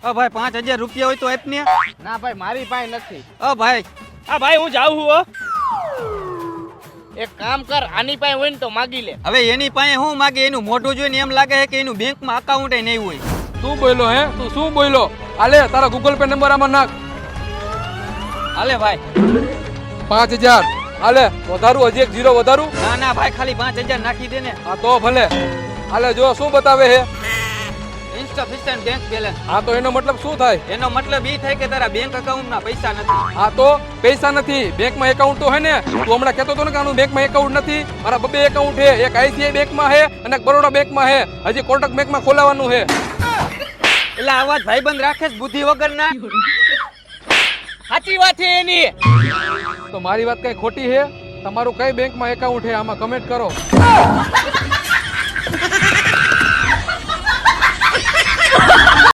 ભાઈ 5000 રૂપિયા હોય તો આપ ને. ના ભાઈ મારી પાસે નથી. ભાઈ હા ભાઈ હું જાઉં છું હો. એક કામ કર, આની પાસે હોય ને તો માગી લે. હવે એની પાસે હું માગે? એનું મોઢું જોઈને એમ લાગે છે કે એનું બેંકમાં અકાઉન્ટ નહીં હોય. તું બોલ્યો હે? તું શું બોલ્યો? આલે તારા ગૂગલ પે નંબર આમાં નાખ. હાલે ભાઈ. 5000 આલે. વધારું? હજી એક 0 વધારું? ના ના ભાઈ, ખાલી 5000 નાખી દે ને. હા તો ભલે. આલે જો શું બતાવે હે? Instant bank balance. હા તો એનો મતલબ શું થાય? એનો મતલબ એ થાય કે તારા બેંક અકાઉન્ટમાં પૈસા નથી. હા તો પૈસા નથી, બેંકમાં એકાઉન્ટ તો હે ને. તું હમણાં કહેતો હતો ને કે આનું બેંકમાં એકાઉન્ટ નથી. મારા બબે એકાઉન્ટ હે, એક આઈસીઆઈ બેંકમાં હે અને એક બરોડા બેંકમાં હે. હજી કોટક બેંકમાં ખોલાવાનું હે. એટલે આ વાત ભાઈબંધ રાખે છે બુદ્ધિ વગરના. સાચી વાત છે એની. તો મારી વાત કઈ ખોટી હે? તમારું કઈ બેંકમાં એકાઉન્ટ હે આમાં કમેન્ટ કરો.